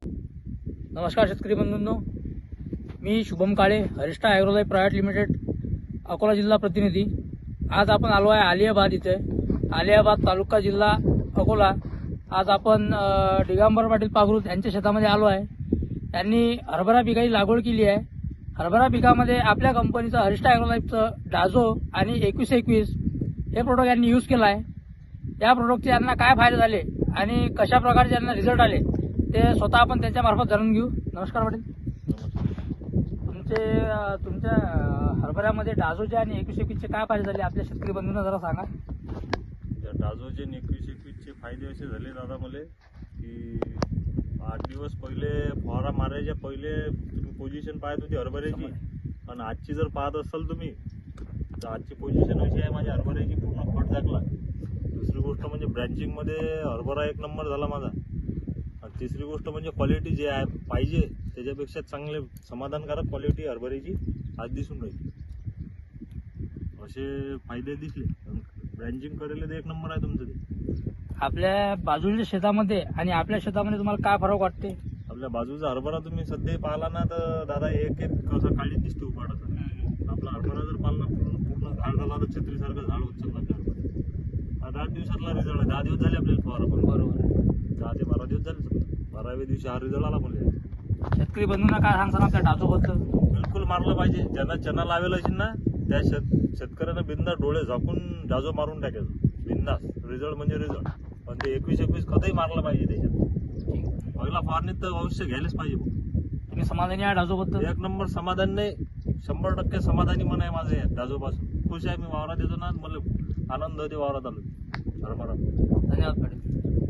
नमस्कार शेतकरी बंधूंनो, मी शुभम काळे, हरिष्ठा ॲग्रोलाइफ private limited, Akola जिल्हा प्रतिनिधी। आज आपण आलो आहे आलियाबाद इथे, आलियाबाद तालुका जिल्हा अकोला। आज आपण दिगंबर पाटील पागरूत यांच्या शेतामध्ये आलो आहे। त्यांनी हरभरा पिकाची लागवड केली आहे। हरभरा पिकामध्ये आपल्या कंपनीचं हरिष्ठा ॲग्रोलाइफचं डाझो आणि 2121 हे प्रोडक्ट यांनी यूज केला आहे। या प्रोडक्टचे यांना काय फायदे झाले आणि कशा प्रकारचे यांना रिझल्ट आले ते स्वतः आपण त्यांच्या मार्फत जाणून घेऊ। नमस्कार पाटील, तुमच्या हरभऱ्यामध्ये डाझोचे आणि 2121चे काय फायदे झाले आपल्या शेतकरी बंधूंना जरा सांगा। डाझोचे आणि 2121चे फायदे असे झाले दादा मला की 8 दिवस पहिले फवारा मारायच्या पहिले तुम्ही पोझिशन पाहत होती हरभऱ्याची, आणि आजची जर पाहत असाल तुम्ही तर आजची पोझिशन अशी आहे माझ्या हरभऱ्याची पूर्ण फट जागला। दुसरी गोष्ट म्हणजे ब्रँचिंगमध्ये हरभरा एक नंबर झाला माझा। आणि तिसरी गोष्ट म्हणजे क्वालिटी जे आहे पाहिजे त्याच्यापेक्षा चांगले समाधानकारक क्वालिटी हरभऱ्याची आज दिसून राहिली। असे फायदे दिसले। ब्रँचिंग करायला तर एक नंबर आहे तुमचं ते। आपल्या बाजूच्या शेतामध्ये आणि आपल्या शेतामध्ये तुम्हाला काय फरक वाटते? आपल्या बाजूचा हरभरा तुम्ही सध्या पाहिला ना तर दादा एक एक कसं काळी दिसतो उपाडाचा। आपला हरभरा जर पाहिला पूर्ण झाड झाला तर छत्रीसारखं झाड होत चाललं आपल्या हरभरा। 8 दिवसातला रिझल्ट आहे। 10 दिवस झाले आपल्याला फवारा पण। बरोबर, 10 ते 12 दिवस झाले समजा। 12व्या दिवशी हा रिझल्ट आला मला। शेतकरी बंधूंना काय सांगसान आपल्या डाझोबद्दल? बिलकुल मारलं पाहिजे। ज्यांना चना लावेल असेल ना त्या शेतकऱ्यांना बिंदास डोळे झाकून डाझो मारून टाकायचं बिंदास। रिझल्ट म्हणजे रिझल्ट। पण ते 2121 कधीही मारलं पाहिजे त्याच्यात। पहिला फवारणीत तर अवश्य घ्यायलाच पाहिजे। तुम्ही समाधानी आहे डाझोबद्दल? एक नंबर समाधान नाही, 100% समाधानी मन आहे माझे डाझोपासून। खुश आहे मी वावरात येतो ना, मला आनंद होते वावरात आलो हरभरा। धन्यवाद पाटील।